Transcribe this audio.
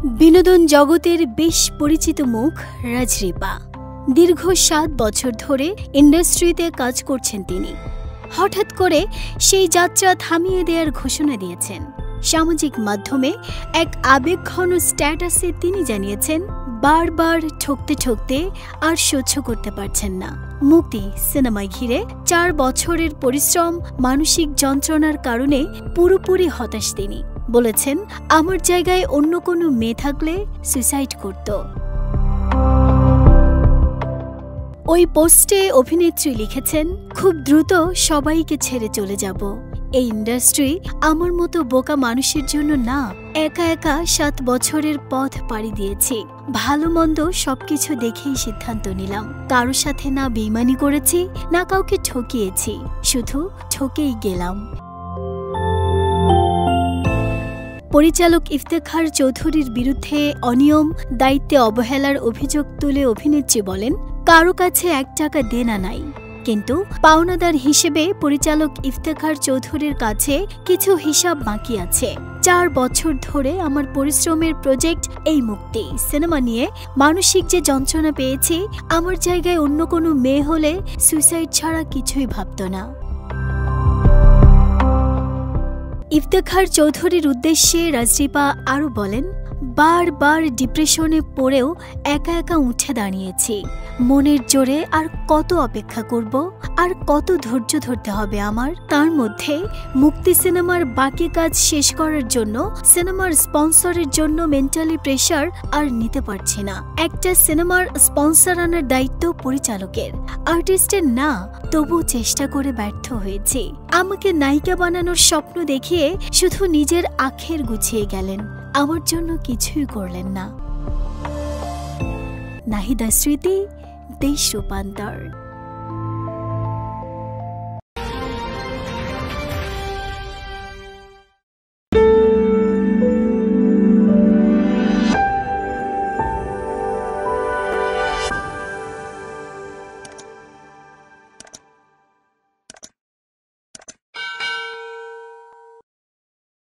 বিনোদন জগতের বেশ পরিচিত মুখ রাজরিপা। দীর্ঘ 7 বছর ধরে ইন্ডাস্ট্রিতে কাজ করছেন তিনি। হঠাৎ করে সেই যাত্রা থামিয়ে দেওয়ার ঘোষণা দিয়েছেন। সামাজিক মাধ্যমে এক আবেগঘন স্ট্যাটাসে তিনি জানিয়েছেন, বারবার ঠকতে ঠকতে আর সহ্য করতে পারছেন না। মুক্তি সিনেমায় ঘিরে 4 বছরের পরিশ্রম, মানসিক যন্ত্রণার কারণে পুরোপুরি হতাশ তিনি। বলেছেন, আমার জায়গায় অন্য কোনো মেয়ে থাকলে সুইসাইড করত। ওই পোস্টে অভিনেত্রী লিখেছেন, খুব দ্রুত সবাইকে ছেড়ে চলে যাব। এই ইন্ডাস্ট্রি আমার মতো বোকা মানুষের জন্য না। একা একা 7 বছরের পথ পাড়ি দিয়েছি। ভালো মন্দ সবকিছু দেখেই সিদ্ধান্ত নিলাম। কারোর সাথে না বেইমানি করেছি, না কাউকে ঠকিয়েছি, শুধু ঠকেই গেলাম। পরিচালক ইফতেখার চৌধুরীর বিরুদ্ধে অনিয়ম, দায়িত্বে অবহেলার অভিযোগ তুলে অভিনেত্রী বলেন, কারো কাছে 1 টাকা দেনা নাই, কিন্তু পাওনাদার হিসেবে পরিচালক ইফতেখার চৌধুরীর কাছে কিছু হিসাব বাকি আছে। 4 বছর ধরে আমার পরিশ্রমের প্রজেক্ট এই মুক্তি সিনেমা নিয়ে মানসিক যে যন্ত্রণা পেয়েছি, আমার জায়গায় অন্য কোনো মেয়ে হলে সুইসাইড ছাড়া কিছুই ভাবত না। ইফতেখার চৌধুরীর উদ্দেশ্যে রাজরিপা আরও বলেন, বারবার ডিপ্রেশনে পড়েও একা একা উঠে দাঁড়িয়েছি। মনের জোরে আর কত অপেক্ষা করব, আর কত ধৈর্য ধরতে হবে আমার। তার মধ্যে মুক্তি সিনেমার বাকি কাজ শেষ করার জন্য সিনেমার স্পন্সরের জন্য মেন্টালি প্রেশার আর নিতে পারছি না। একটা সিনেমার স্পন্সর আনার দায়িত্ব পরিচালকের, আর্টিস্টের না। তবু চেষ্টা করে ব্যর্থ হয়েছি। আমাকে নায়িকা বানানোর স্বপ্ন দেখিয়ে শুধু নিজের আখের গুছিয়ে গেলেন, আমার জন্য কিছুই করলেন না। নাহিদা স্মৃতি, দেশ রূপান্তর।